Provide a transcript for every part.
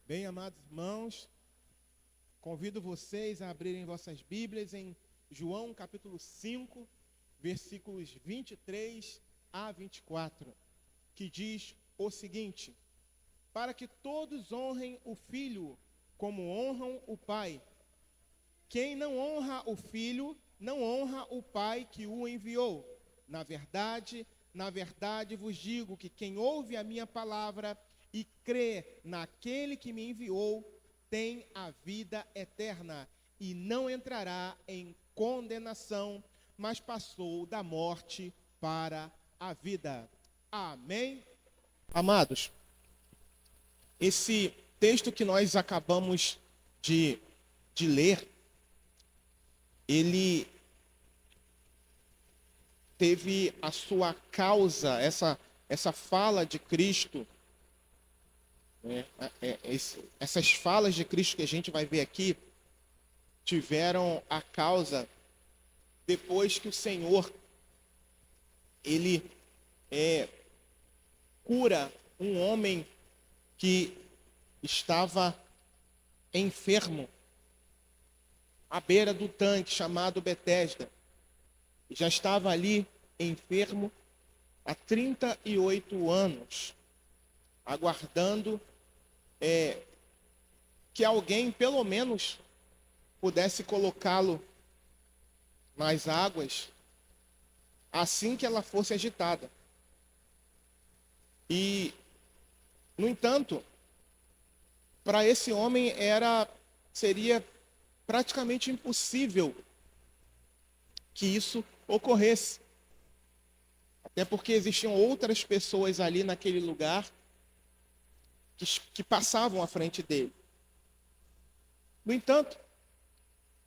Bem, amados irmãos, convido vocês a abrirem vossas Bíblias em João capítulo 5, versículos 23 a 24, que diz o seguinte: para que todos honrem o Filho como honram o Pai. Quem não honra o Filho, não honra o Pai que o enviou. Na verdade vos digo que quem ouve a minha palavra e crê naquele que me enviou, tem a vida eterna e não entrará em condenação, mas passou da morte para a vida. Amém? Amados, esse texto que nós acabamos de ler, ele teve a sua causa, essa fala de Cristo, essas falas de Cristo que a gente vai ver aqui, tiveram a causa depois que o Senhor, ele cura um homem que estava enfermo à beira do tanque chamado Betesda. Já estava ali enfermo há 38 anos, aguardando que alguém, pelo menos, pudesse colocá-lo nas águas assim que ela fosse agitada. E, no entanto, para esse homem seria praticamente impossível que isso ocorresse. Até porque existiam outras pessoas ali naquele lugar que passavam à frente dele. No entanto,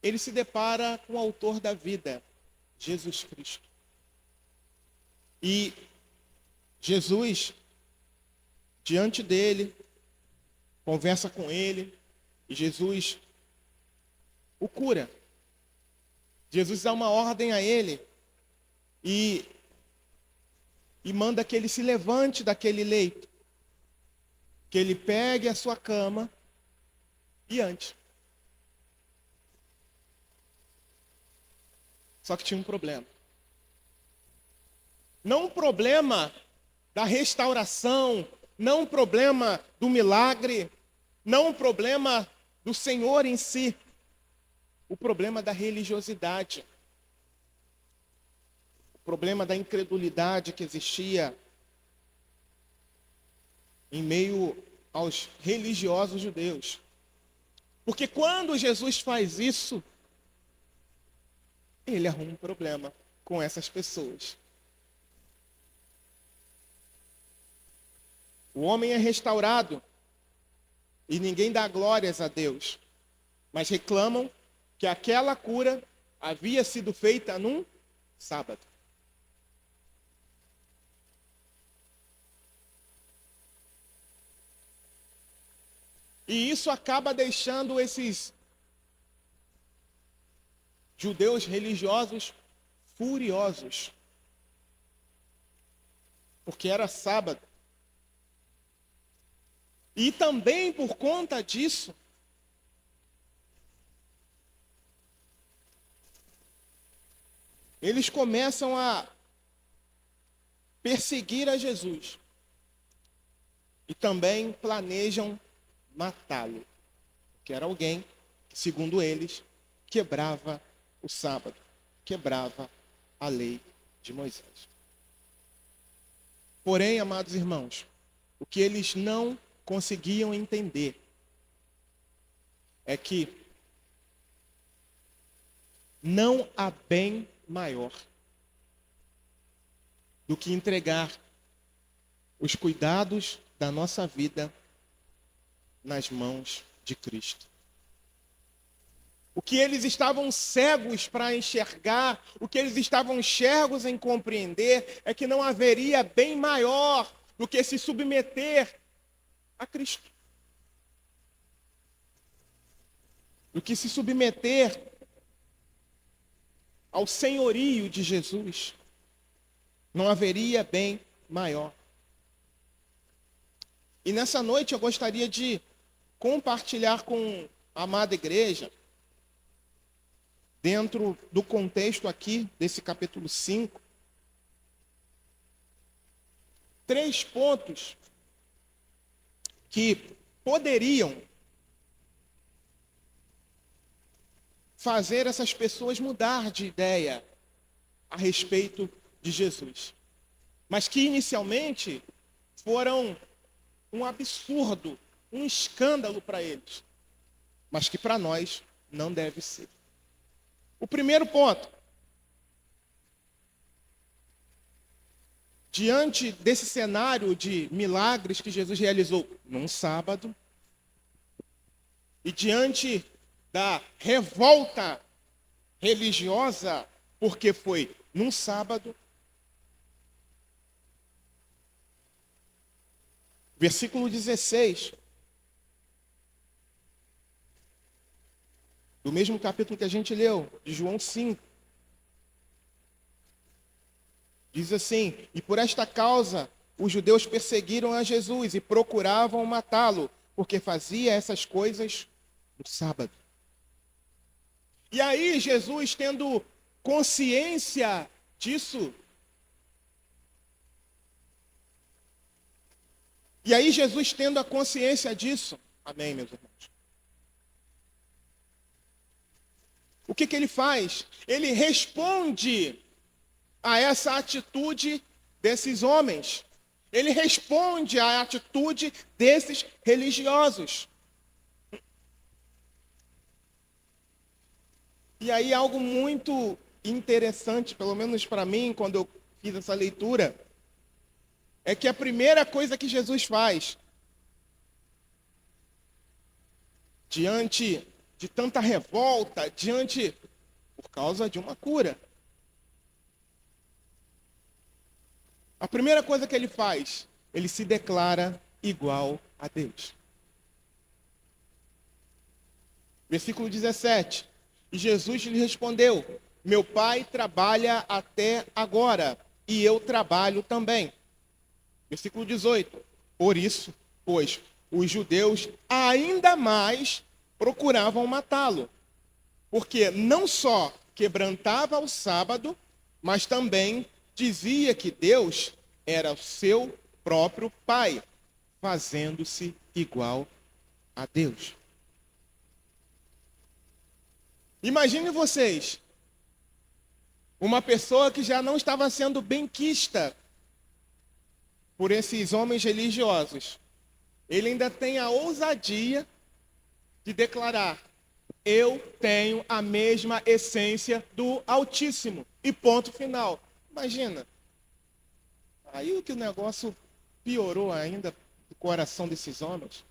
ele se depara com o autor da vida, Jesus Cristo. E Jesus, diante dele, conversa com ele, e Jesus o cura. Jesus dá uma ordem a ele e manda que ele se levante daquele leito, que ele pegue a sua cama e ande. Só que tinha um problema. Não um problema da restauração, não um problema do milagre, não um problema do Senhor em si, o problema da religiosidade, o problema da incredulidade que existia em meio aos religiosos judeus. Porque quando Jesus faz isso, ele arruma um problema com essas pessoas. O homem é restaurado e ninguém dá glórias a Deus, mas reclamam que aquela cura havia sido feita num sábado. E isso acaba deixando esses judeus religiosos furiosos, porque era sábado. E também por conta disso, eles começam a perseguir a Jesus. E também planejam matá-lo. Que era alguém que, segundo eles, quebrava o sábado, quebrava a lei de Moisés. Porém, amados irmãos, o que eles não conseguiam entender é que não há bem maior do que entregar os cuidados da nossa vida nas mãos de Cristo. O que eles estavam cegos para enxergar, o que eles estavam cegos em compreender, é que não haveria bem maior do que se submeter a Cristo. Do que se submeter ao senhorio de Jesus. Não haveria bem maior. E nessa noite eu gostaria de compartilhar com a amada igreja, dentro do contexto aqui desse capítulo 5, 3 pontos que poderiam fazer essas pessoas mudar de ideia a respeito de Jesus, mas que inicialmente foram um absurdo, um escândalo para eles, mas que para nós não deve ser. O primeiro ponto: diante desse cenário de milagres que Jesus realizou num sábado, e diante da revolta religiosa, porque foi num sábado, versículo 16, do mesmo capítulo que a gente leu, de João 5, diz assim: e por esta causa os judeus perseguiram a Jesus e procuravam matá-lo, porque fazia essas coisas no sábado. E aí Jesus, tendo consciência disso, amém, meus irmãos, o que ele faz? Ele responde a essa atitude desses homens. Ele responde à atitude desses religiosos. E aí algo muito interessante, pelo menos para mim, quando eu fiz essa leitura, é que a primeira coisa que Jesus faz, diante de tanta revolta, por causa de uma cura, a primeira coisa que ele faz, ele se declara igual a Deus. Versículo 17. E Jesus lhe respondeu: meu Pai trabalha até agora, e eu trabalho também. Versículo 18. Por isso, pois, os judeus ainda mais procuravam matá-lo, porque não só quebrantava o sábado, mas também dizia que Deus era o seu próprio Pai, fazendo-se igual a Deus. Imagine vocês, uma pessoa que já não estava sendo benquista por esses homens religiosos. Ele ainda tem a ousadia de declarar: eu tenho a mesma essência do Altíssimo. E ponto final. Imagina. Aí que o negócio piorou ainda no coração desses homens.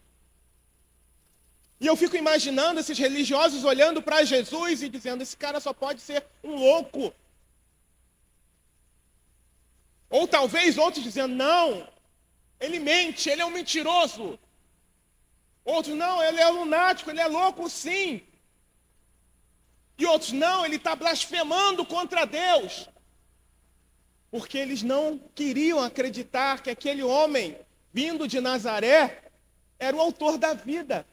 E eu fico imaginando esses religiosos olhando para Jesus e dizendo: esse cara só pode ser um louco. Ou talvez outros dizendo: não, ele mente, ele é um mentiroso. Outros: não, ele é lunático, ele é louco sim. E outros: não, ele está blasfemando contra Deus. Porque eles não queriam acreditar que aquele homem, vindo de Nazaré, era o autor da vida.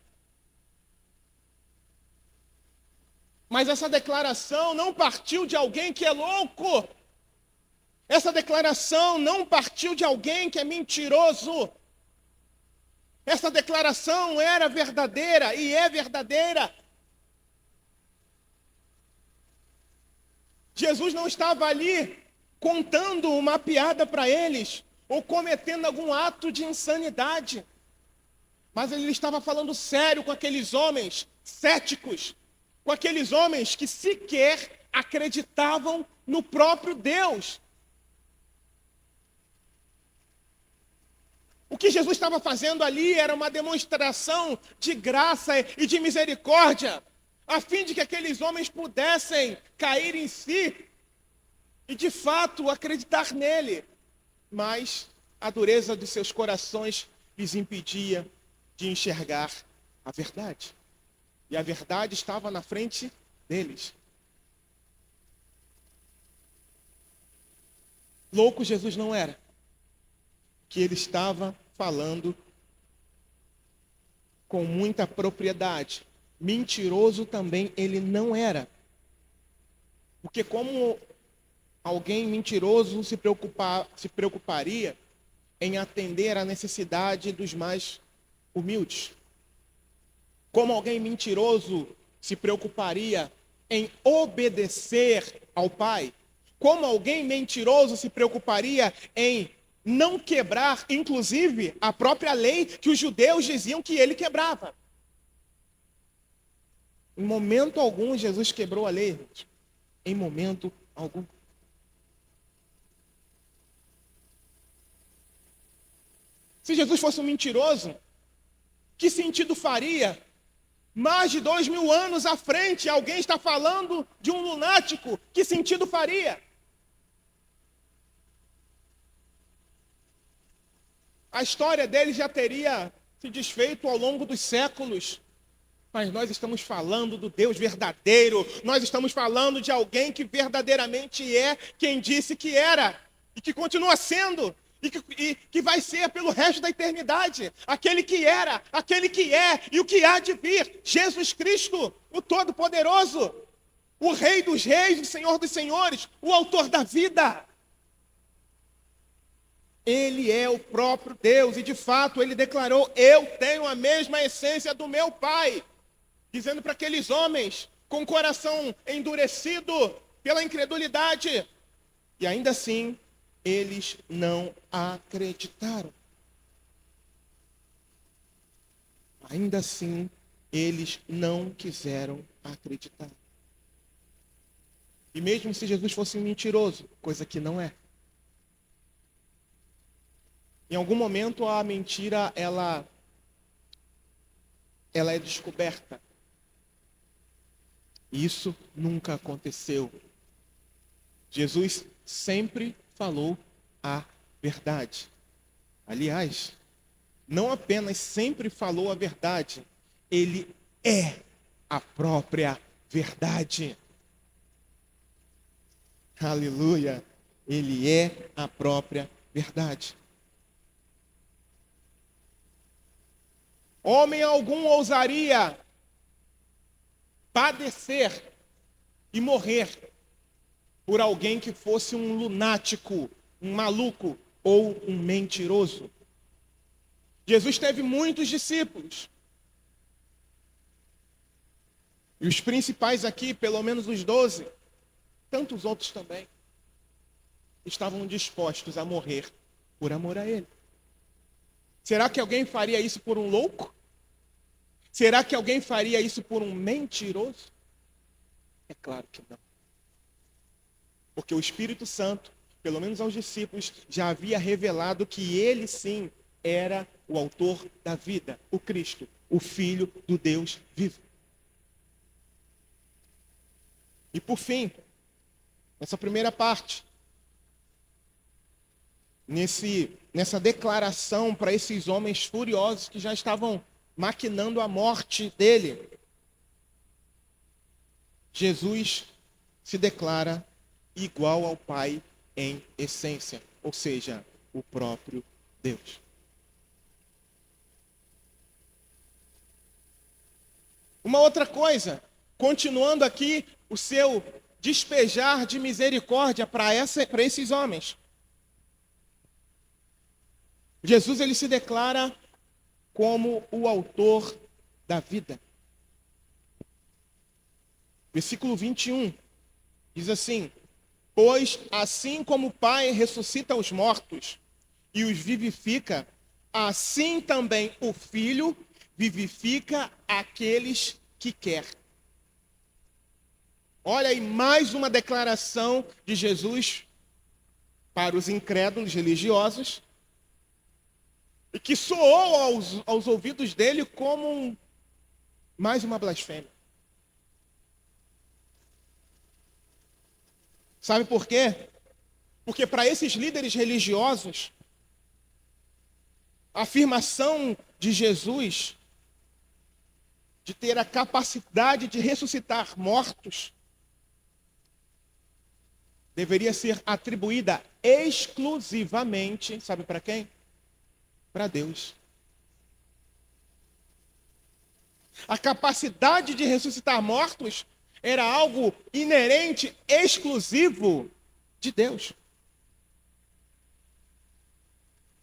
Mas essa declaração não partiu de alguém que é louco. Essa declaração não partiu de alguém que é mentiroso. Essa declaração era verdadeira e é verdadeira. Jesus não estava ali contando uma piada para eles ou cometendo algum ato de insanidade. Mas ele estava falando sério com aqueles homens céticos, com aqueles homens que sequer acreditavam no próprio Deus. O que Jesus estava fazendo ali era uma demonstração de graça e de misericórdia, a fim de que aqueles homens pudessem cair em si e, de fato, acreditar nele. Mas a dureza de seus corações lhes impedia de enxergar a verdade. E a verdade estava na frente deles. Louco Jesus não era. Que ele estava falando com muita propriedade. Mentiroso também ele não era. Porque como alguém mentiroso se preocuparia em atender à necessidade dos mais humildes? Como alguém mentiroso se preocuparia em obedecer ao Pai? Como alguém mentiroso se preocuparia em não quebrar, inclusive, a própria lei que os judeus diziam que ele quebrava? Em momento algum, Jesus quebrou a lei, gente. Em momento algum. Se Jesus fosse um mentiroso, que sentido faria? Mais de 2000 anos à frente, alguém está falando de um lunático. Que sentido faria? A história dele já teria se desfeito ao longo dos séculos. Mas nós estamos falando do Deus verdadeiro. Nós estamos falando de alguém que verdadeiramente é quem disse que era. E que continua sendo. E que vai ser pelo resto da eternidade. Aquele que era, aquele que é e o que há de vir. Jesus Cristo, o Todo-Poderoso. O Rei dos Reis, o Senhor dos Senhores. O Autor da vida. Ele é o próprio Deus. E de fato ele declarou: eu tenho a mesma essência do meu Pai. Dizendo para aqueles homens com o coração endurecido pela incredulidade. E ainda assim, eles não acreditaram. Ainda assim, eles não quiseram acreditar. E mesmo se Jesus fosse mentiroso, coisa que não é. Em algum momento a mentira ela é descoberta. Isso nunca aconteceu. Jesus sempre falou a verdade. Aliás, não apenas sempre falou a verdade, ele é a própria verdade. Aleluia! Ele é a própria verdade. Homem algum ousaria padecer e morrer por alguém que fosse um lunático, um maluco ou um mentiroso. Jesus teve muitos discípulos. E os principais aqui, pelo menos os 12, tantos outros também, estavam dispostos a morrer por amor a ele. Será que alguém faria isso por um louco? Será que alguém faria isso por um mentiroso? É claro que não. Porque o Espírito Santo, pelo menos aos discípulos, já havia revelado que ele sim era o autor da vida, o Cristo, o Filho do Deus vivo. E por fim, nessa primeira parte, nessa declaração para esses homens furiosos que já estavam maquinando a morte dele, Jesus se declara igual ao Pai em essência, ou seja, o próprio Deus. Uma outra coisa, continuando aqui o seu despejar de misericórdia para esses homens. Jesus ele se declara como o autor da vida. Versículo 21 diz assim: pois assim como o Pai ressuscita os mortos e os vivifica, assim também o Filho vivifica aqueles que quer. Olha aí mais uma declaração de Jesus para os incrédulos religiosos, e que soou aos ouvidos dele como mais uma blasfêmia. Sabe por quê? Porque para esses líderes religiosos, a afirmação de Jesus de ter a capacidade de ressuscitar mortos deveria ser atribuída exclusivamente, sabe para quem? Para Deus. A capacidade de ressuscitar mortos era algo inerente, exclusivo de Deus.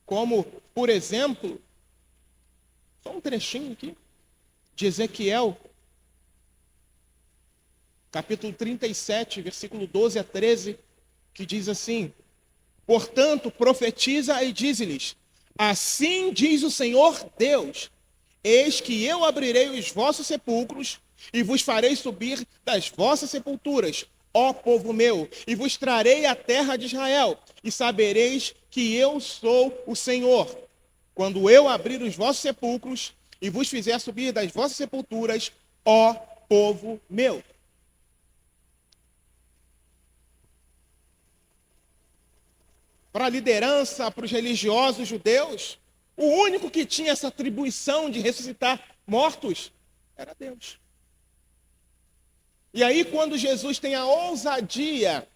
Como, por exemplo, só um trechinho aqui, de Ezequiel, capítulo 37, versículo 12 a 13, que diz assim: portanto, profetiza e dize-lhes: assim diz o Senhor Deus, eis que eu abrirei os vossos sepulcros e vos farei subir das vossas sepulturas, ó povo meu, e vos trarei a terra de Israel, e sabereis que eu sou o Senhor, quando eu abrir os vossos sepulcros e vos fizer subir das vossas sepulturas, ó povo meu. Para a liderança, para os religiosos judeus, o único que tinha essa atribuição de ressuscitar mortos era Deus. E aí, quando Jesus tem a ousadia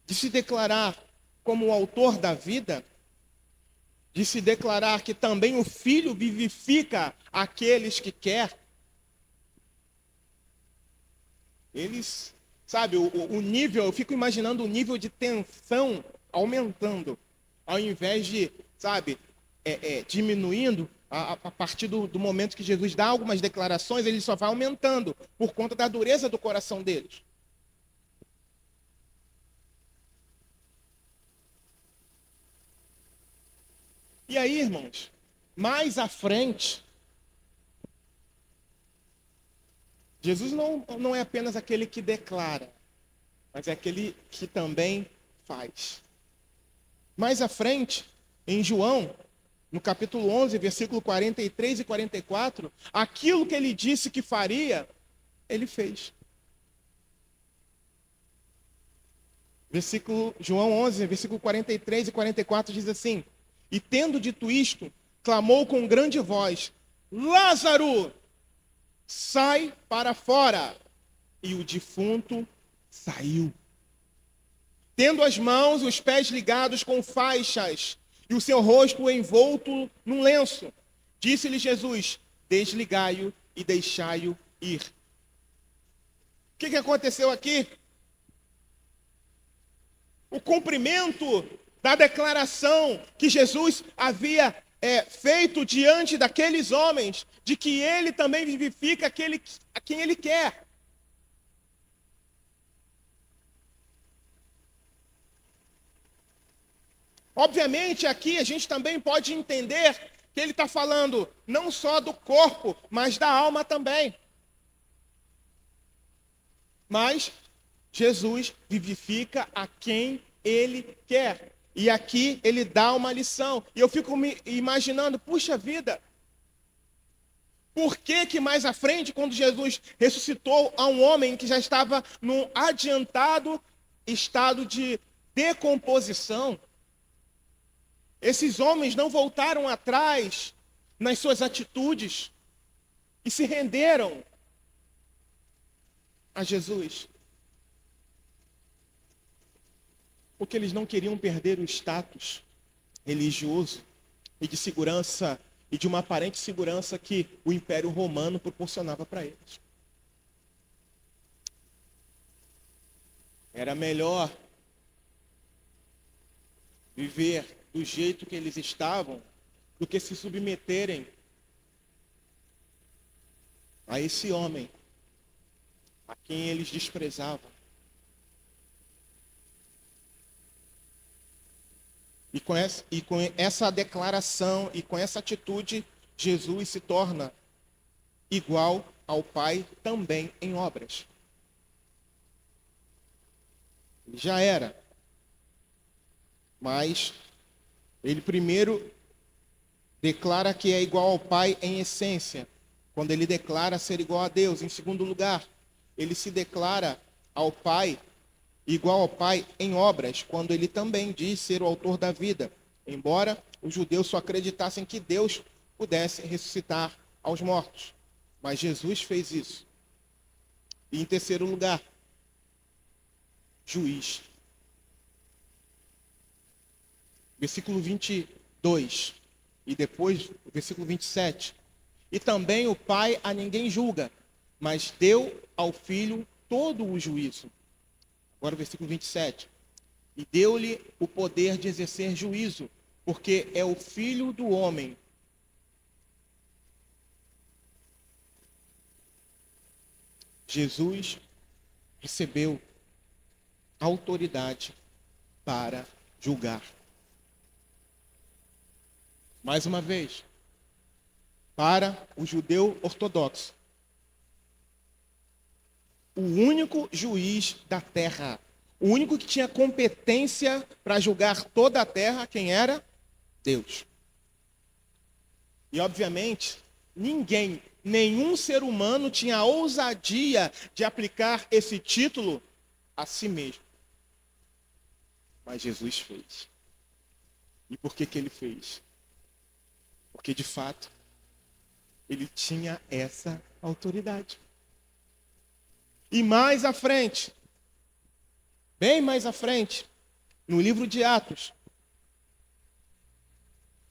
de se declarar como o autor da vida, de se declarar que também o Filho vivifica aqueles que quer, eles, sabe, o nível, eu fico imaginando o nível de tensão aumentando, ao invés de, sabe, diminuindo. A partir do momento que Jesus dá algumas declarações, ele só vai aumentando por conta da dureza do coração deles. E aí, irmãos, mais à frente, Jesus não é apenas aquele que declara, mas é aquele que também faz. Mais à frente, em João, no capítulo 11, versículo 43 e 44, aquilo que ele disse que faria, ele fez. João 11, versículo 43 e 44 diz assim: e tendo dito isto, clamou com grande voz: Lázaro, sai para fora. E o defunto saiu, tendo as mãos e os pés ligados com faixas, e o seu rosto envolto num lenço. Disse-lhe Jesus: desligai-o e deixai-o ir. O que aconteceu aqui? O cumprimento da declaração que Jesus havia feito diante daqueles homens, de que ele também vivifica aquele a quem ele quer. Obviamente, aqui a gente também pode entender que ele está falando não só do corpo, mas da alma também. Mas Jesus vivifica a quem ele quer. E aqui ele dá uma lição. E eu fico me imaginando, puxa vida, por que mais à frente, quando Jesus ressuscitou a um homem que já estava num adiantado estado de decomposição, esses homens não voltaram atrás nas suas atitudes e se renderam a Jesus? Porque eles não queriam perder o status religioso e de segurança, e de uma aparente segurança que o Império Romano proporcionava para eles. Era melhor viver do jeito que eles estavam do que se submeterem a esse homem a quem eles desprezavam. E com essa declaração e com essa atitude, Jesus se torna igual ao Pai também em obras. Ele já era, mas ele primeiro declara que é igual ao Pai em essência, quando ele declara ser igual a Deus. Em segundo lugar, ele se declara ao Pai igual ao Pai em obras, quando ele também diz ser o autor da vida, embora os judeus só acreditassem que Deus pudesse ressuscitar aos mortos. Mas Jesus fez isso. E em terceiro lugar, juiz. Versículo 22 e depois versículo 27. E também o Pai a ninguém julga, mas deu ao Filho todo o juízo. Agora o versículo 27. E deu-lhe o poder de exercer juízo, porque é o Filho do homem. Jesus recebeu autoridade para julgar. Mais uma vez, para o judeu ortodoxo, o único juiz da terra, o único que tinha competência para julgar toda a terra, quem era? Deus. E obviamente, nenhum ser humano tinha a ousadia de aplicar esse título a si mesmo. Mas Jesus fez. E por que ele fez? Porque de fato, ele tinha essa autoridade. E mais à frente, bem mais à frente, no livro de Atos,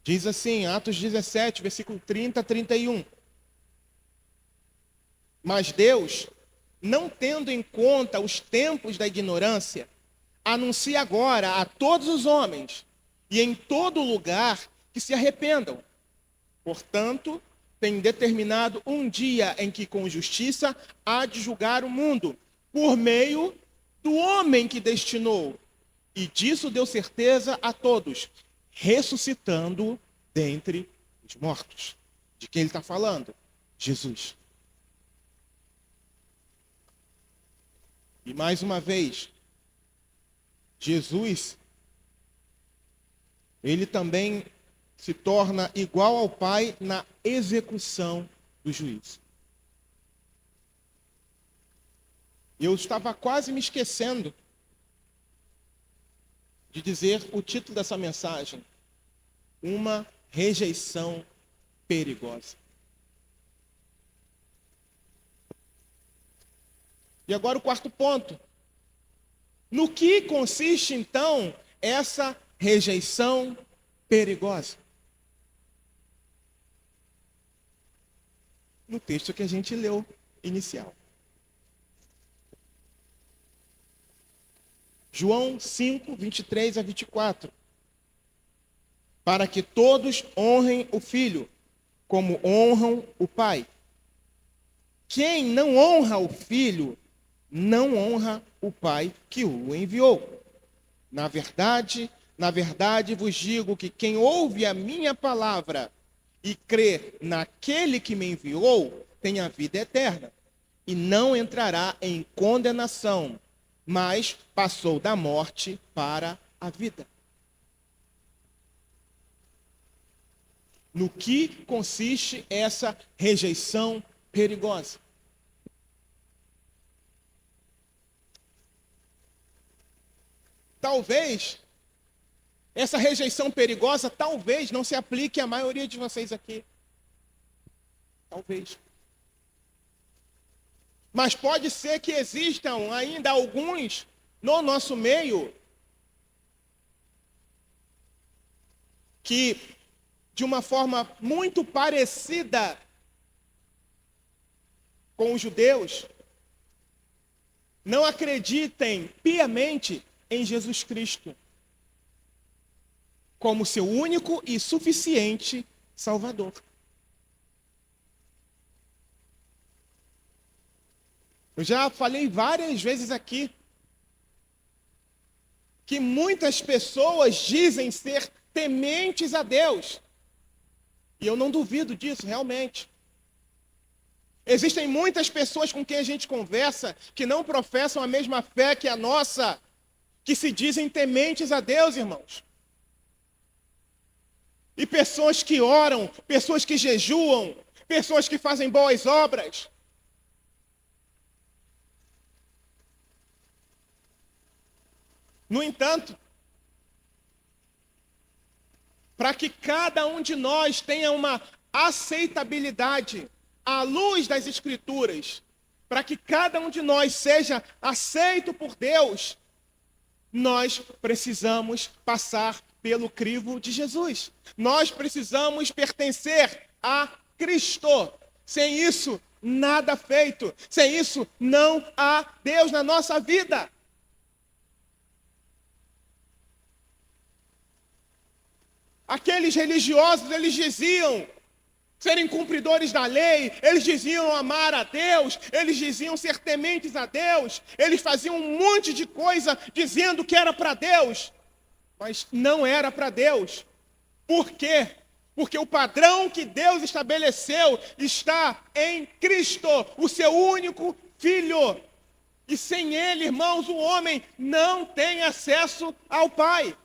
diz assim, Atos 17, versículo 30 a 31. Mas Deus, não tendo em conta os tempos da ignorância, anuncia agora a todos os homens e em todo lugar que se arrependam. Portanto, tem determinado um dia em que com justiça há de julgar o mundo, por meio do homem que destinou. E disso deu certeza a todos, ressuscitando dentre os mortos. De quem ele está falando? Jesus. E mais uma vez, Jesus, ele também se torna igual ao Pai na execução do juízo. Eu estava quase me esquecendo de dizer o título dessa mensagem: uma rejeição perigosa. E agora o quarto ponto. No que consiste, então, essa rejeição perigosa? No texto que a gente leu inicial. João 5, 23 a 24. Para que todos honrem o Filho, como honram o Pai. Quem não honra o Filho, não honra o Pai que o enviou. Na verdade vos digo que quem ouve a minha palavra e crê naquele que me enviou, tem a vida eterna, e não entrará em condenação, mas passou da morte para a vida. No que consiste essa rejeição perigosa? Talvez essa rejeição perigosa não se aplique à maioria de vocês aqui. Talvez. Mas pode ser que existam ainda alguns no nosso meio que, de uma forma muito parecida com os judeus, não acreditem piamente em Jesus Cristo como seu único e suficiente Salvador. Eu já falei várias vezes aqui que muitas pessoas dizem ser tementes a Deus. E eu não duvido disso, realmente. Existem muitas pessoas com quem a gente conversa que não professam a mesma fé que a nossa, que se dizem tementes a Deus, irmãos. E pessoas que oram, pessoas que jejuam, pessoas que fazem boas obras. No entanto, para que cada um de nós tenha uma aceitabilidade à luz das Escrituras, para que cada um de nós seja aceito por Deus, nós precisamos passar pelo crivo de Jesus. Nós precisamos pertencer à Cristo. Sem isso, nada feito. Sem isso, não há Deus na nossa vida. Aqueles religiosos, eles diziam serem cumpridores da lei, eles diziam amar a Deus, eles diziam ser tementes a Deus, eles faziam um monte de coisa dizendo que era para Deus, mas não era para Deus. Por quê? Porque o padrão que Deus estabeleceu está em Cristo, o seu único Filho. E sem Ele, irmãos, o homem não tem acesso ao Pai.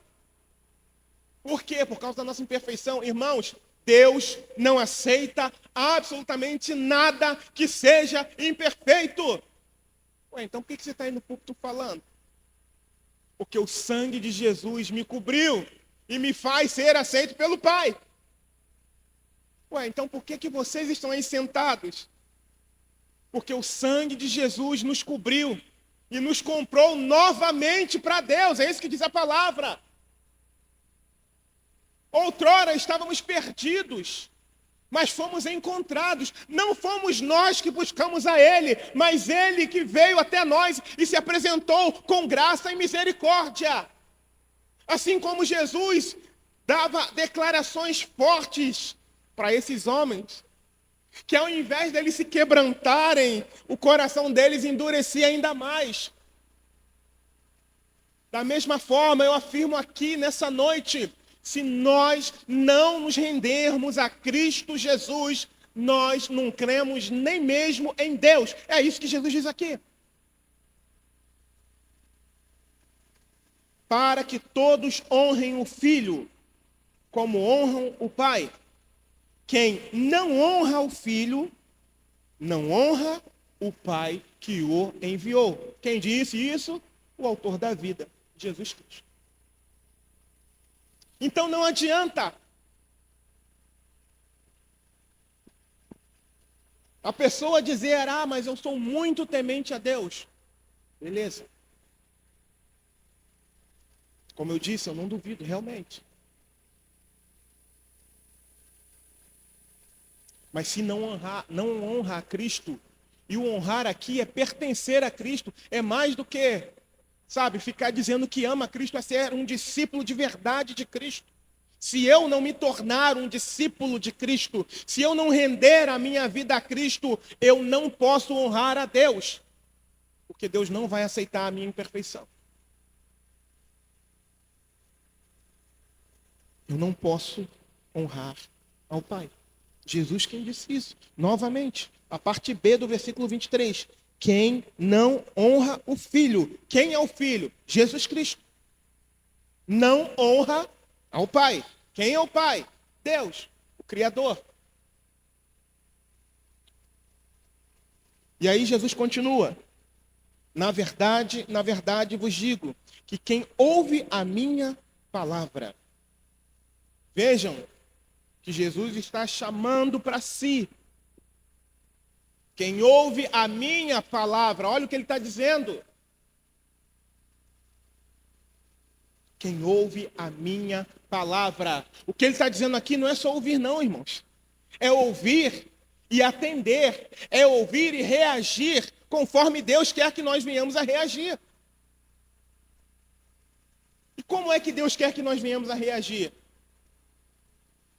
Por quê? Por causa da nossa imperfeição. Irmãos, Deus não aceita absolutamente nada que seja imperfeito. Ué, então por que você está aí no púlpito falando? Porque o sangue de Jesus me cobriu e me faz ser aceito pelo Pai. Ué, então por que vocês estão aí sentados? Porque o sangue de Jesus nos cobriu e nos comprou novamente para Deus. É isso que diz a palavra. Outrora estávamos perdidos, mas fomos encontrados. Não fomos nós que buscamos a Ele, mas Ele que veio até nós e se apresentou com graça e misericórdia. Assim como Jesus dava declarações fortes para esses homens, que ao invés deles se quebrantarem, o coração deles endurecia ainda mais. Da mesma forma, eu afirmo aqui nessa noite, se nós não nos rendermos a Cristo Jesus, nós não cremos nem mesmo em Deus. É isso que Jesus diz aqui. Para que todos honrem o Filho, como honram o Pai. Quem não honra o Filho, não honra o Pai que o enviou. Quem disse isso? O autor da vida, Jesus Cristo. Então não adianta a pessoa dizer, mas eu sou muito temente a Deus. Beleza. Como eu disse, eu não duvido, realmente. Mas se não honra a Cristo, e o honrar aqui é pertencer a Cristo, é mais do que, ficar dizendo que ama Cristo, é ser um discípulo de verdade de Cristo. Se eu não me tornar um discípulo de Cristo, se eu não render a minha vida a Cristo, eu não posso honrar a Deus, porque Deus não vai aceitar a minha imperfeição. Eu não posso honrar ao Pai. Jesus quem disse isso. Novamente, a parte B do versículo 23. Quem não honra o Filho. Quem é o Filho? Jesus Cristo. Não honra ao Pai. Quem é o Pai? Deus, o Criador. E aí Jesus continua. Na verdade vos digo que quem ouve a minha palavra. Vejam que Jesus está chamando para si. Quem ouve a minha palavra, olha o que ele está dizendo. Quem ouve a minha palavra. O que ele está dizendo aqui não é só ouvir não, irmãos. É ouvir e atender. É ouvir e reagir conforme Deus quer que nós venhamos a reagir. E como é que Deus quer que nós venhamos a reagir?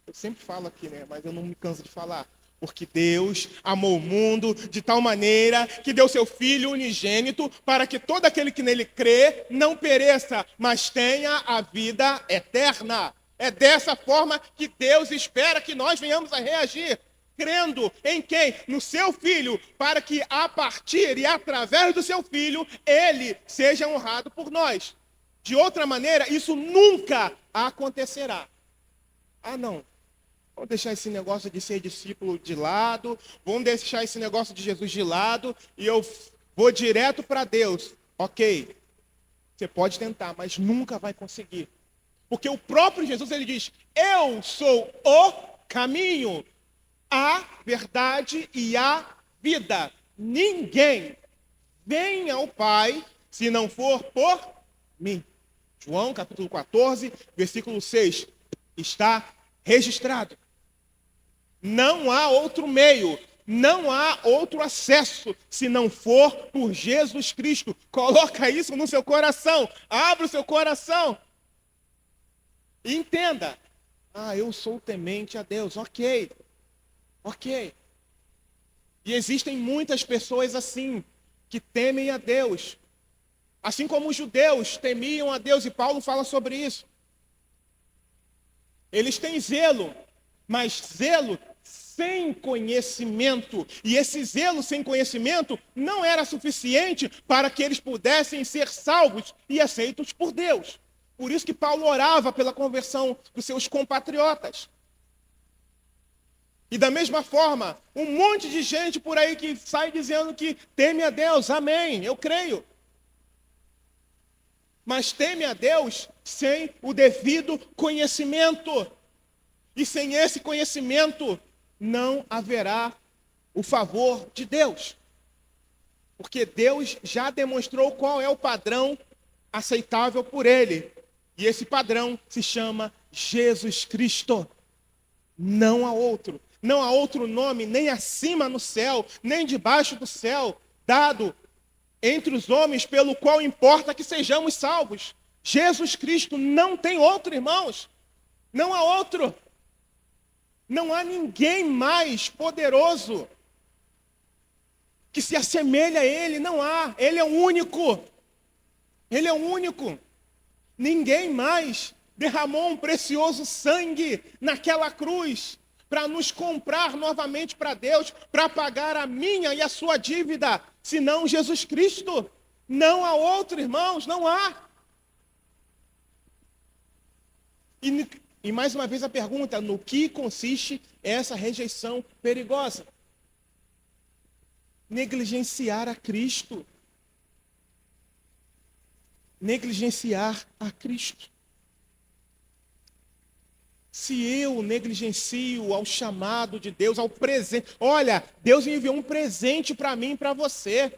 Eu sempre falo aqui, mas eu não me canso de falar. Porque Deus amou o mundo de tal maneira que deu seu Filho unigênito para que todo aquele que nele crê não pereça, mas tenha a vida eterna. É dessa forma que Deus espera que nós venhamos a reagir. Crendo em quem? No seu Filho, para que a partir e através do seu Filho, ele seja honrado por nós. De outra maneira, isso nunca acontecerá. Não. Vamos deixar esse negócio de ser discípulo de lado, vamos deixar esse negócio de Jesus de lado e eu vou direto para Deus. Ok, você pode tentar, mas nunca vai conseguir. Porque o próprio Jesus, ele diz, eu sou o caminho, a verdade e a vida. Ninguém vem ao Pai se não for por mim. João capítulo 14, versículo 6, está registrado. Não há outro meio, não há outro acesso, se não for por Jesus Cristo. Coloca isso no seu coração, abra o seu coração. E entenda, eu sou temente a Deus, ok. E existem muitas pessoas assim, que temem a Deus. Assim como os judeus temiam a Deus, e Paulo fala sobre isso. Eles têm zelo, mas zelo sem conhecimento. E esse zelo sem conhecimento não era suficiente para que eles pudessem ser salvos e aceitos por Deus. Por isso que Paulo orava pela conversão dos seus compatriotas. E da mesma forma, um monte de gente por aí que sai dizendo que teme a Deus, amém, eu creio. Mas teme a Deus sem o devido conhecimento. E sem esse conhecimento, não haverá o favor de Deus. Porque Deus já demonstrou qual é o padrão aceitável por Ele. E esse padrão se chama Jesus Cristo. Não há outro. Não há outro nome, nem acima no céu, nem debaixo do céu, dado entre os homens, pelo qual importa que sejamos salvos. Jesus Cristo, não tem outro, irmãos. Não há outro. Não há ninguém mais poderoso que se assemelhe a Ele. Não há. Ele é o único. Ele é o único. Ninguém mais derramou um precioso sangue naquela cruz para nos comprar novamente para Deus, para pagar a minha e a sua dívida, senão Jesus Cristo. Não há outro, irmãos, não há. E mais uma vez a pergunta, no que consiste essa rejeição perigosa? Negligenciar a Cristo. Negligenciar a Cristo. Se eu negligencio ao chamado de Deus, ao presente. Olha, Deus enviou um presente para mim e para você.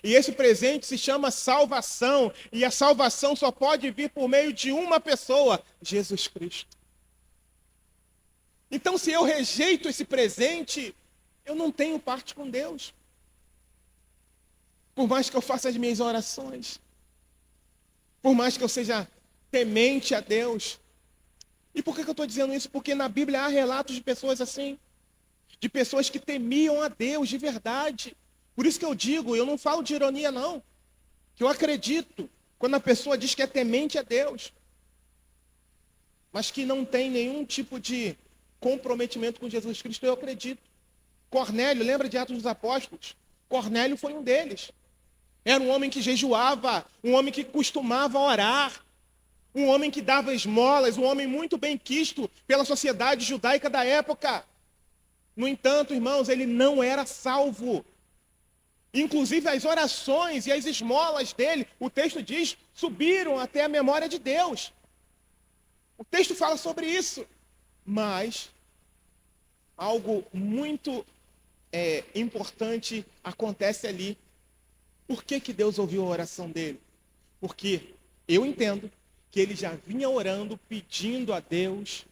E esse presente se chama salvação. E a salvação só pode vir por meio de uma pessoa, Jesus Cristo. Então, se eu rejeito esse presente, eu não tenho parte com Deus. Por mais que eu faça as minhas orações. Por mais que eu seja temente a Deus. E por que eu estou dizendo isso? Porque na Bíblia há relatos de pessoas assim. De pessoas que temiam a Deus de verdade. Por isso que eu digo, eu não falo de ironia não. Que eu acredito quando a pessoa diz que é temente a Deus. Mas que não tem nenhum tipo de comprometimento com Jesus Cristo, eu acredito. Cornélio, lembra de Atos dos Apóstolos? Cornélio foi um deles. Era um homem que jejuava, um homem que costumava orar. Um homem que dava esmolas, um homem muito bem quisto pela sociedade judaica da época. No entanto, irmãos, ele não era salvo. Inclusive as orações e as esmolas dele, o texto diz, subiram até a memória de Deus. O texto fala sobre isso. Mas algo muito importante acontece ali. Por que Deus ouviu a oração dele? Porque eu entendo que ele já vinha orando, pedindo a Deus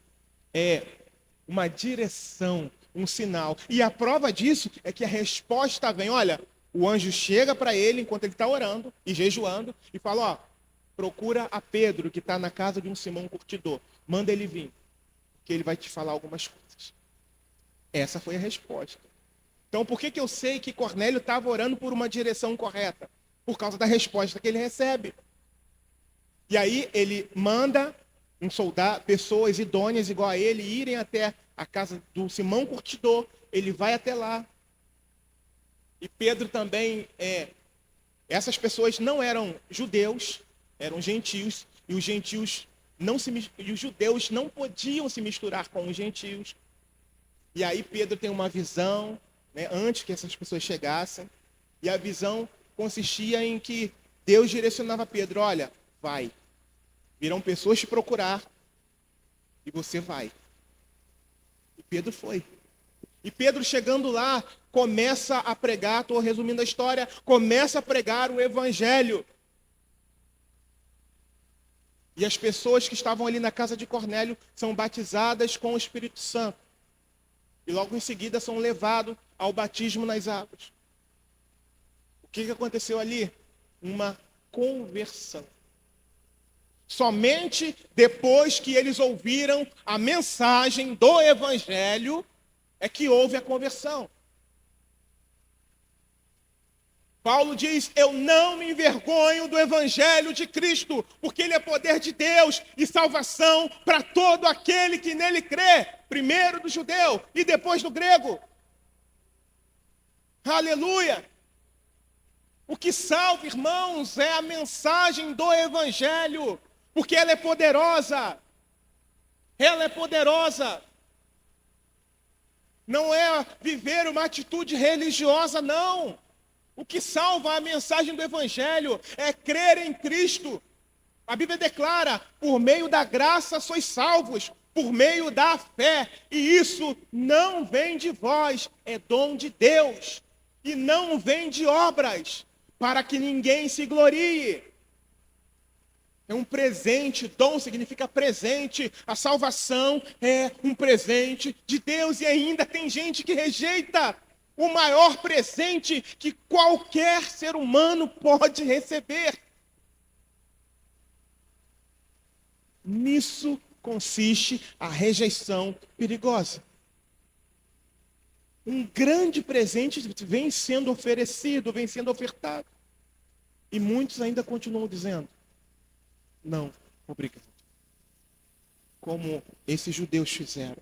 uma direção, um sinal. E a prova disso é que a resposta vem. Olha, o anjo chega para ele enquanto ele está orando e jejuando e fala, procura a Pedro, que está na casa de um Simão curtidor. Manda ele vir, que ele vai te falar algumas coisas. Essa foi a resposta. Então, por que eu sei que Cornélio estava orando por uma direção correta? Por causa da resposta que ele recebe. E aí ele manda um soldado, pessoas idôneas igual a ele, irem até a casa do Simão curtidor. Ele vai até lá. E Pedro também, essas pessoas não eram judeus, eram gentios. E os gentios e os judeus não podiam se misturar com os gentios. E aí Pedro tem uma visão, antes que essas pessoas chegassem. E a visão consistia em que Deus direcionava Pedro, olha, vai. Virão pessoas te procurar e você vai. E Pedro foi. E Pedro chegando lá, começa a pregar, estou resumindo a história, começa a pregar o evangelho. E as pessoas que estavam ali na casa de Cornélio são batizadas com o Espírito Santo. e logo em seguida são levados ao batismo nas águas. O que aconteceu ali? Uma conversão. Somente depois que eles ouviram a mensagem do Evangelho é que houve a conversão. Paulo diz: eu não me envergonho do Evangelho de Cristo, porque ele é poder de Deus e salvação para todo aquele que nele crê, primeiro do judeu e depois do grego. Aleluia! O que salva, irmãos, é a mensagem do Evangelho, porque ela é poderosa. Ela é poderosa. Não é viver uma atitude religiosa, não. O que salva a mensagem do Evangelho é crer em Cristo. A Bíblia declara: por meio da graça sois salvos, por meio da fé. E isso não vem de vós, é dom de Deus. E não vem de obras, para que ninguém se glorie. É um presente, dom significa presente. A salvação é um presente de Deus. E ainda tem gente que rejeita o maior presente que qualquer ser humano pode receber. Nisso consiste a rejeição perigosa. Um grande presente vem sendo oferecido, vem sendo ofertado. E muitos ainda continuam dizendo: não, obrigado. Como esses judeus fizeram.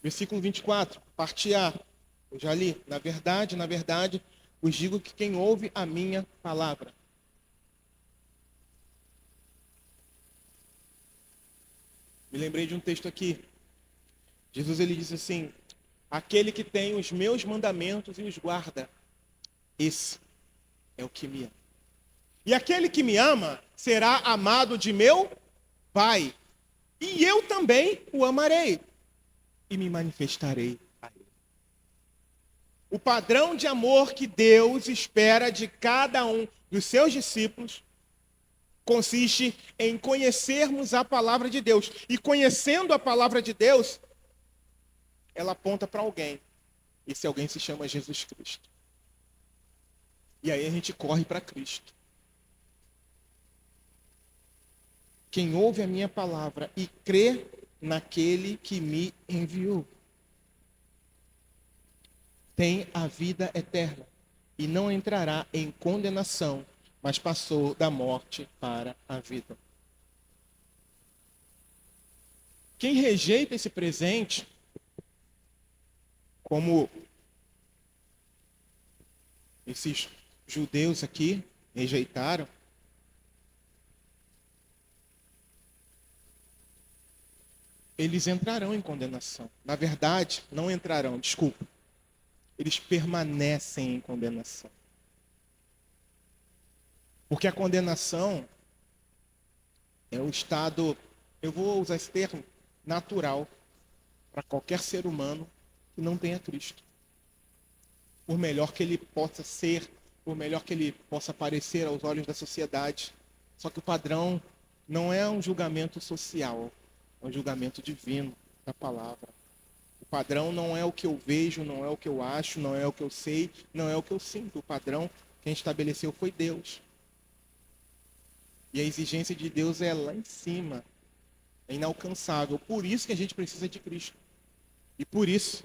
Versículo 24, parte A. Eu já li. Na verdade, vos digo que quem ouve a minha palavra. Me lembrei de um texto aqui. Jesus, ele diz assim: aquele que tem os meus mandamentos e os guarda, esse é o que me ama. E aquele que me ama será amado de meu Pai. E eu também o amarei e me manifestarei a ele. O padrão de amor que Deus espera de cada um dos seus discípulos consiste em conhecermos a palavra de Deus. E conhecendo a palavra de Deus, ela aponta para alguém. Esse alguém se chama Jesus Cristo. E aí a gente corre para Cristo. Quem ouve a minha palavra e crê naquele que me enviou tem a vida eterna e não entrará em condenação, mas passou da morte para a vida. Quem rejeita esse presente, como esses judeus aqui rejeitaram, eles entrarão em condenação. Na verdade, não entrarão, desculpa. Eles permanecem em condenação. Porque a condenação é o estado, eu vou usar esse termo, natural para qualquer ser humano que não tenha Cristo. Por melhor que ele possa ser, por melhor que ele possa parecer aos olhos da sociedade. Só que o padrão não é um julgamento social, é um julgamento divino da palavra. O padrão não é o que eu vejo, não é o que eu acho, não é o que eu sei, não é o que eu sinto. O padrão quem estabeleceu foi Deus. E a exigência de Deus é lá em cima, é inalcançável. Por isso que a gente precisa de Cristo. E por isso,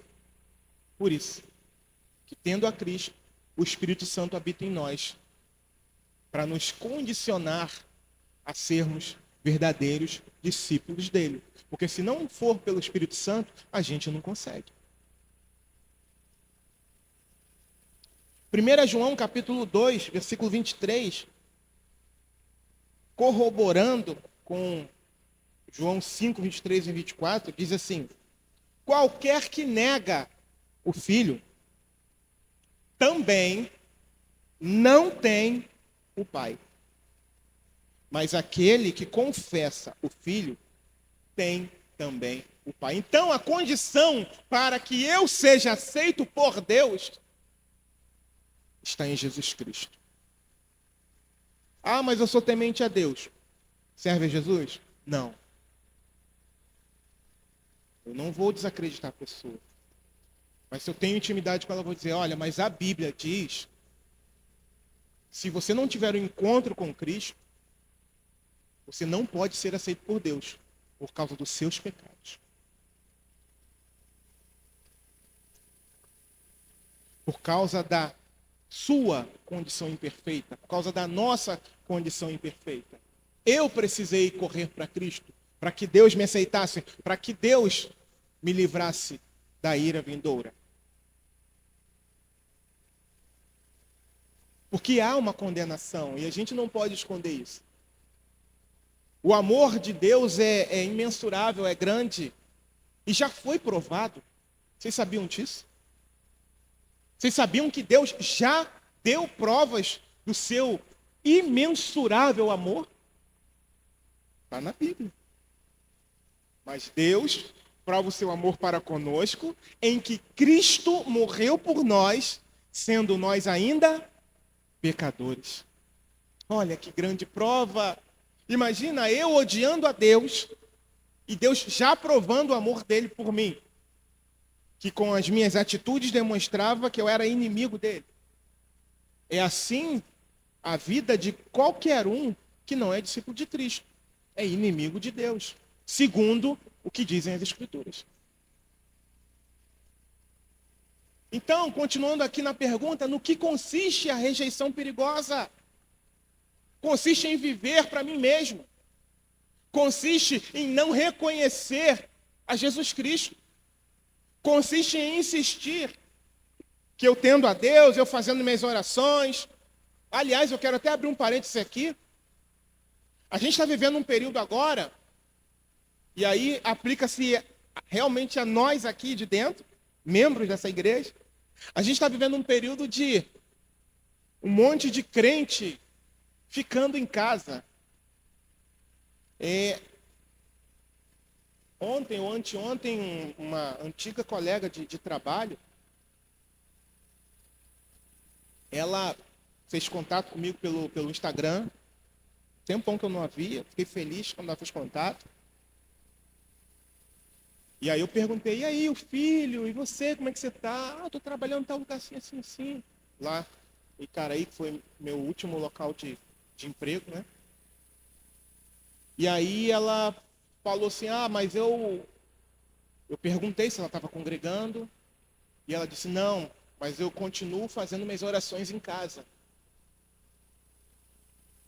que tendo a Cristo, o Espírito Santo habita em nós, para nos condicionar a sermos verdadeiros discípulos dele. Porque se não for pelo Espírito Santo, a gente não consegue. 1 João capítulo 2, versículo 23, corroborando com João 5, 23 e 24, diz assim: qualquer que nega o Filho, também não tem o Pai. Mas aquele que confessa o Filho, tem também o Pai. Então, a condição para que eu seja aceito por Deus está em Jesus Cristo. Ah, mas eu sou temente a Deus. Serve a Jesus? Não. Eu não vou desacreditar a pessoa. Mas se eu tenho intimidade com ela, eu vou dizer, olha, mas a Bíblia diz, se você não tiver um encontro com Cristo, você não pode ser aceito por Deus, por causa dos seus pecados. Por causa da sua condição imperfeita, por causa da nossa condição imperfeita. Eu precisei correr para Cristo, para que Deus me aceitasse, para que Deus me livrasse da ira vindoura. Porque há uma condenação e a gente não pode esconder isso. O amor de Deus é imensurável, é grande e já foi provado. Vocês sabiam disso? Vocês sabiam que Deus já deu provas do seu imensurável amor? Está na Bíblia. Mas Deus prova o seu amor para conosco em que Cristo morreu por nós, sendo nós ainda pecadores. Olha que grande prova. Imagina eu odiando a Deus e Deus já provando o amor dele por mim. Que com as minhas atitudes demonstrava que eu era inimigo dele. É assim a vida de qualquer um que não é discípulo de Cristo. É inimigo de Deus, segundo o que dizem as Escrituras. Então, continuando aqui na pergunta, no que consiste a rejeição perigosa? Consiste em viver para mim mesmo. Consiste em não reconhecer a Jesus Cristo. Consiste em insistir que eu tendo a Deus, eu fazendo minhas orações. Aliás, eu quero até abrir um parênteses aqui. A gente está vivendo um período agora, e aí aplica-se realmente a nós aqui de dentro, membros dessa igreja. A gente está vivendo um período de um monte de crente ficando em casa. Ontem ou anteontem, uma antiga colega de trabalho, ela fez contato comigo pelo Instagram. Tempão que eu não a via, fiquei feliz quando ela fez contato. E aí eu perguntei, e aí, o filho, e você, como é que você está? Ah, estou trabalhando em tal lugar assim. Lá em Icaraí, que foi meu último local de emprego, né? E aí ela falou assim, mas eu perguntei se ela estava congregando, e ela disse, não, mas eu continuo fazendo minhas orações em casa.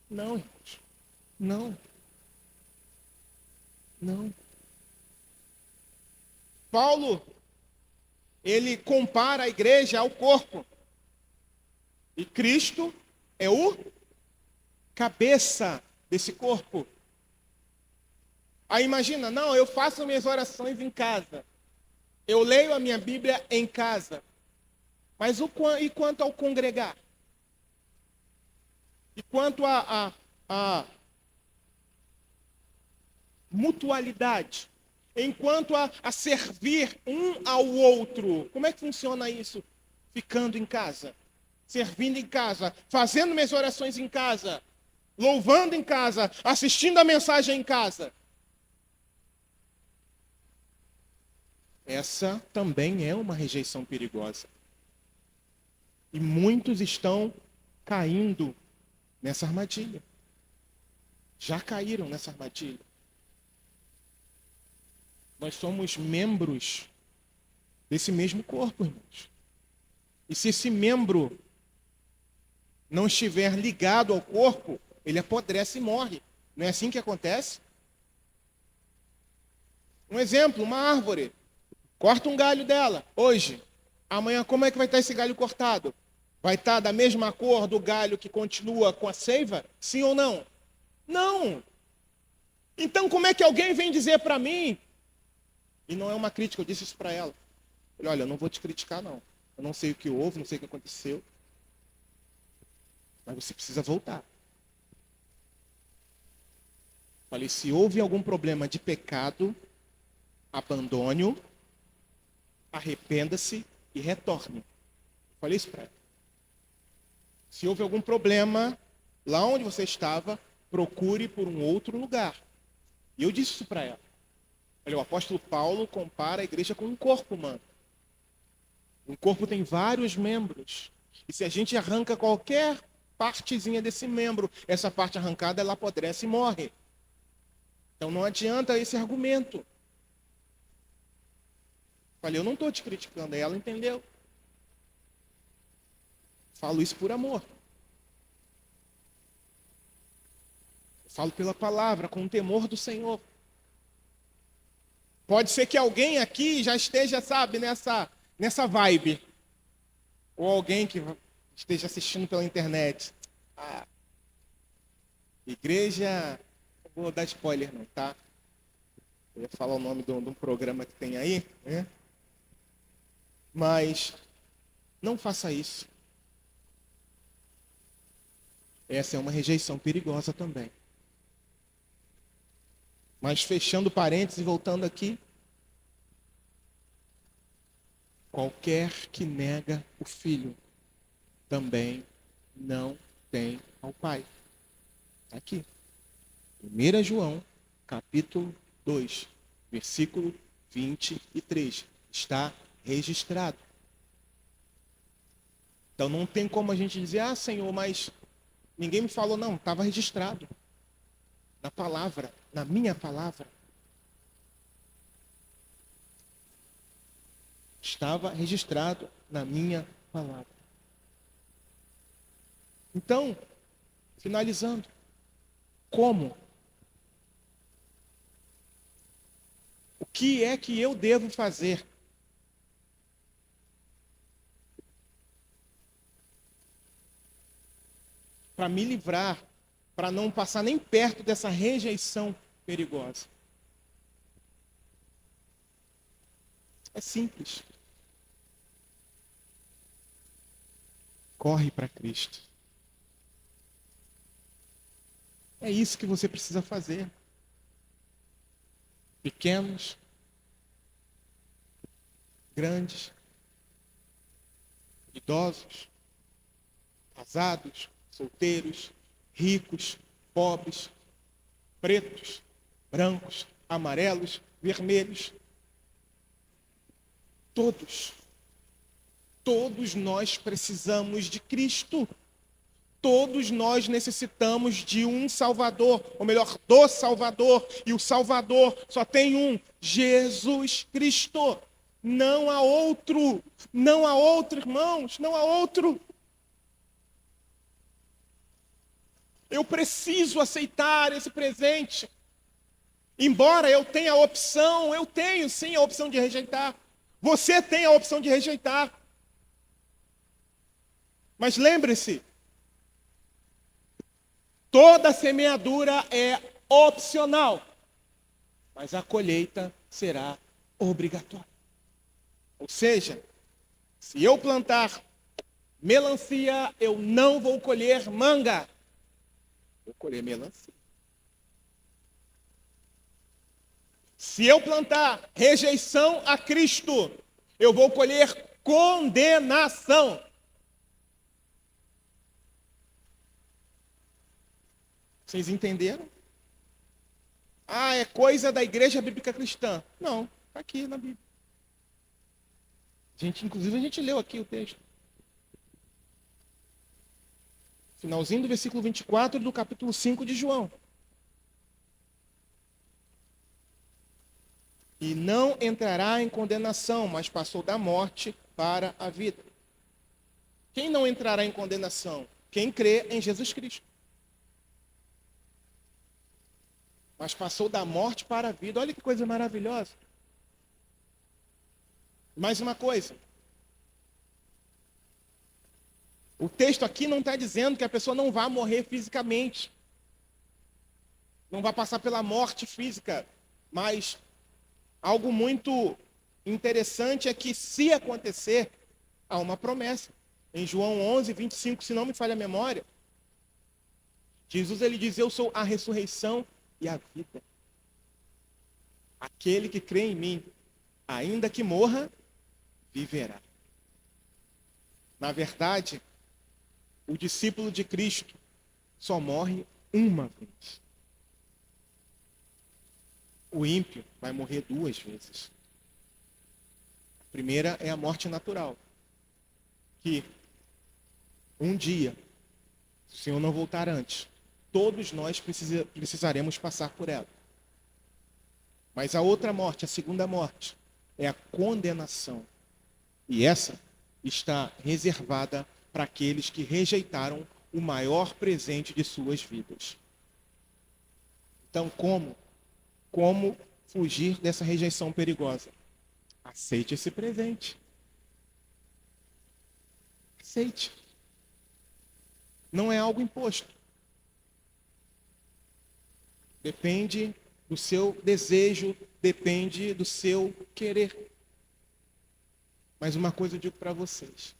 Não, irmãos, não. Paulo, ele compara a igreja ao corpo, e Cristo é o cabeça desse corpo. Aí imagina, não, eu faço minhas orações em casa. Eu leio a minha Bíblia em casa. Mas e quanto ao congregar? E quanto a mutualidade? Enquanto a servir um ao outro. Como é que funciona isso? Ficando em casa. Servindo em casa. Fazendo minhas orações em casa. Louvando em casa. Assistindo a mensagem em casa. Essa também é uma rejeição perigosa. E muitos estão caindo nessa armadilha. Já caíram nessa armadilha. Nós somos membros desse mesmo corpo, irmãos. E se esse membro não estiver ligado ao corpo, ele apodrece e morre. Não é assim que acontece? Um exemplo, uma árvore. Corta um galho dela hoje. Amanhã como é que vai estar esse galho cortado? Vai estar da mesma cor do galho que continua com a seiva? Sim ou não? Não. Então como é que alguém vem dizer para mim? E não é uma crítica, eu disse isso para ela. Falei, olha, eu não vou te criticar não. Eu não sei o que houve, não sei o que aconteceu. Mas você precisa voltar. Falei, se houve algum problema de pecado, abandone-o, arrependa-se e retorne. Falei isso para ela. Se houve algum problema Lá onde você estava, procure por um outro lugar. E eu disse isso para ela. Olha, o apóstolo Paulo compara a igreja com um corpo humano. Um corpo tem vários membros. E se a gente arranca qualquer partezinha desse membro, essa parte arrancada, ela apodrece e morre. Então não adianta esse argumento. Falei, eu não estou te criticando. Aí ela entendeu. Falo isso por amor. Falo pela palavra, com o temor do Senhor. Pode ser que alguém aqui já esteja, sabe, nessa vibe. Ou alguém que esteja assistindo pela internet. Ah, igreja, não vou dar spoiler não, tá? Eu ia falar o nome de um programa que tem aí, né? Mas não faça isso. Essa é uma rejeição perigosa também. Mas fechando parênteses e voltando aqui. Qualquer que nega o filho também não tem ao pai. Está aqui. 1 João, capítulo 2, versículo 23. Está registrado. Então não tem como a gente dizer, ah, Senhor, mas ninguém me falou. Não, estava registrado. Na palavra, na minha palavra. Estava registrado na minha palavra. Então, finalizando. Como? O que é que eu devo fazer? Para me livrar, para não passar nem perto dessa rejeição perigosa. É simples. Corre para Cristo. É isso que você precisa fazer. Pequenos, grandes, idosos, casados, solteiros, ricos, pobres, pretos, brancos, amarelos, vermelhos. Todos nós precisamos de Cristo. Todos nós necessitamos de um Salvador, ou melhor, do Salvador. E o Salvador só tem um, Jesus Cristo. Não há outro, irmãos, não há outro. Eu preciso aceitar esse presente. Embora eu tenha a opção, eu tenho sim a opção de rejeitar. Você tem a opção de rejeitar. Mas lembre-se, toda semeadura é opcional, mas a colheita será obrigatória. Ou seja, se eu plantar melancia, eu não vou colher manga. Vou colher melancia. Se eu plantar rejeição a Cristo, eu vou colher condenação. Vocês entenderam? Ah, é coisa da Igreja Bíblica Cristã. Não, está aqui na Bíblia. Inclusive a gente leu aqui o texto. Finalzinho do versículo 24 do capítulo 5 de João. E não entrará em condenação, mas passou da morte para a vida. Quem não entrará em condenação? Quem crê em Jesus Cristo. Mas passou da morte para a vida. Olha que coisa maravilhosa. Mais uma coisa. O texto aqui não está dizendo que a pessoa não vai morrer fisicamente. Não vai passar pela morte física. Mas algo muito interessante é que, se acontecer, há uma promessa. Em João 11, 25, se não me falha a memória, Jesus ele diz, eu sou a ressurreição e a vida. Aquele que crê em mim, ainda que morra, viverá. Na verdade, o discípulo de Cristo só morre uma vez. O ímpio vai morrer 2 vezes. A primeira é a morte natural, que um dia, se o Senhor não voltar antes, todos nós precisaremos passar por ela. Mas a outra morte, a segunda morte, é a condenação. E essa está reservada para aqueles que rejeitaram o maior presente de suas vidas. Então, como fugir dessa rejeição perigosa? Aceite esse presente. Aceite. Não é algo imposto. Depende do seu desejo, depende do seu querer. Mas uma coisa eu digo para vocês.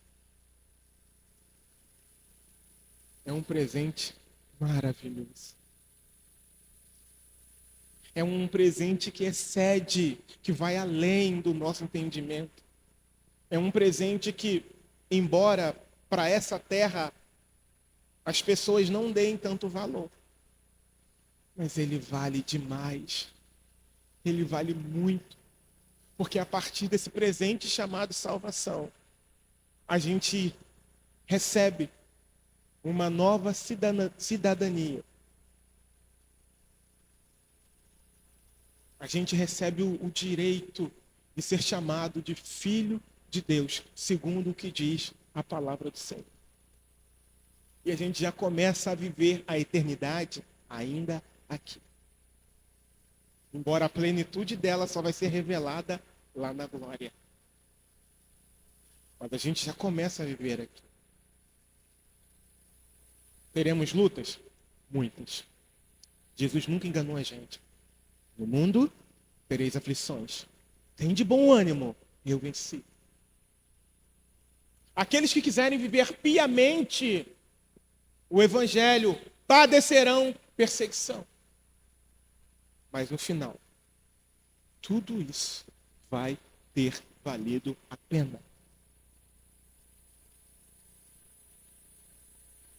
É um presente maravilhoso. É um presente que excede, que vai além do nosso entendimento. É um presente que, embora para essa terra as pessoas não deem tanto valor, mas ele vale demais. Ele vale muito. Porque a partir desse presente chamado salvação, a gente recebe uma nova cidadania. A gente recebe o direito de ser chamado de filho de Deus, segundo o que diz a palavra do Senhor. E a gente já começa a viver a eternidade ainda aqui. Embora a plenitude dela só vai ser revelada lá na glória. Mas a gente já começa a viver aqui. Teremos lutas? Muitas. Jesus nunca enganou a gente. No mundo, tereis aflições. Tem de bom ânimo, eu venci. Aqueles que quiserem viver piamente o evangelho padecerão perseguição. Mas no final, tudo isso vai ter valido a pena.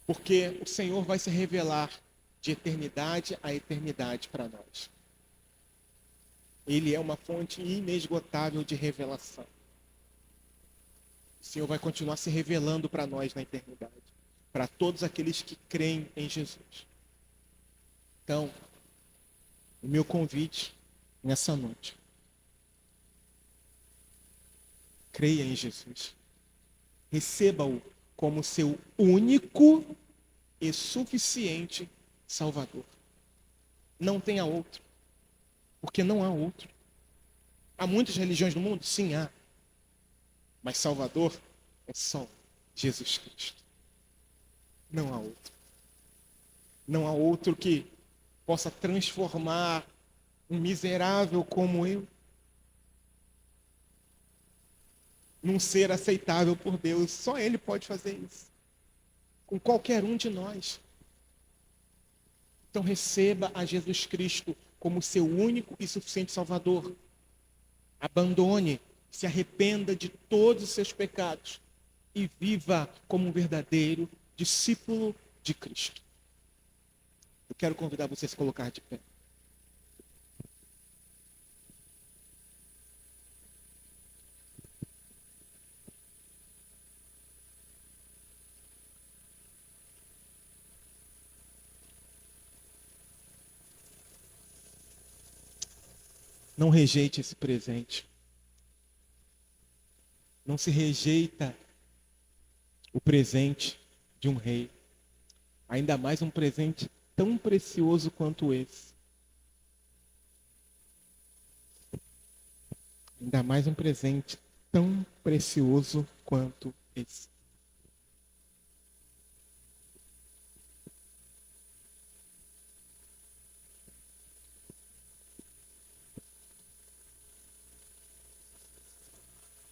Porque o Senhor vai se revelar de eternidade a eternidade para nós. Ele é uma fonte inesgotável de revelação. O Senhor vai continuar se revelando para nós na eternidade. Para todos aqueles que creem em Jesus. Então, o meu convite nessa noite. Creia em Jesus. Receba-o como seu único e suficiente Salvador. Não tenha outro. Porque não há outro. Há muitas religiões no mundo? Sim, há. Mas Salvador é só Jesus Cristo. Não há outro. Não há outro que possa transformar um miserável como eu num ser aceitável por Deus. Só Ele pode fazer isso. Com qualquer um de nós. Então receba a Jesus Cristo como seu único e suficiente Salvador. Abandone, se arrependa de todos os seus pecados e viva como um verdadeiro discípulo de Cristo. Eu quero convidar você a se colocar de pé. Não rejeite esse presente. Não se rejeita o presente de um rei. Ainda mais um presente tão precioso quanto esse. Ainda mais um presente tão precioso quanto esse.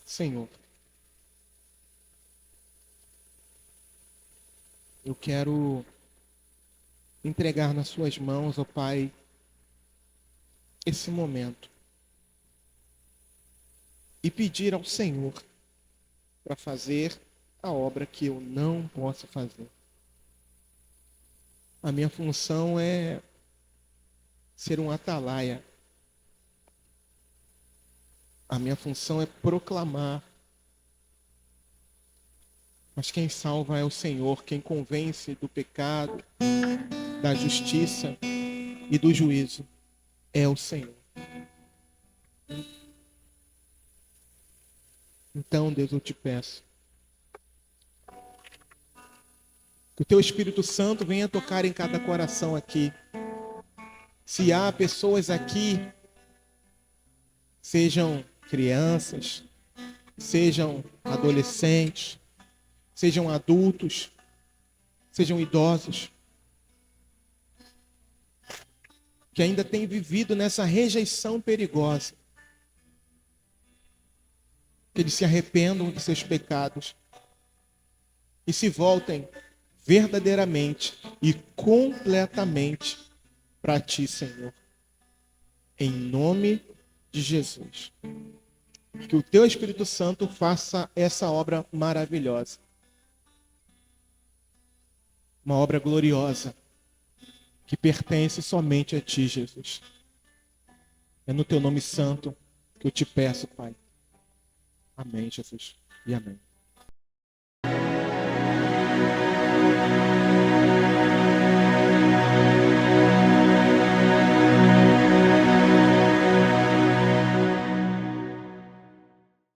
Senhor, eu quero entregar nas suas mãos, ó Pai, esse momento. E pedir ao Senhor para fazer a obra que eu não posso fazer. A minha função é ser um atalaia. A minha função é proclamar. Mas quem salva é o Senhor, quem convence do pecado, da justiça e do juízo é o Senhor. Então, Deus, eu te peço que o teu Espírito Santo venha tocar em cada coração aqui. Se há pessoas aqui, sejam crianças, sejam adolescentes, sejam adultos, sejam idosos, que ainda têm vivido nessa rejeição perigosa, que eles se arrependam de seus pecados e se voltem verdadeiramente e completamente para ti, Senhor. Em nome de Jesus. Que o teu Espírito Santo faça essa obra maravilhosa. Uma obra gloriosa que pertence somente a ti, Jesus. É no teu nome santo que eu te peço, Pai. Amém, Jesus. E amém.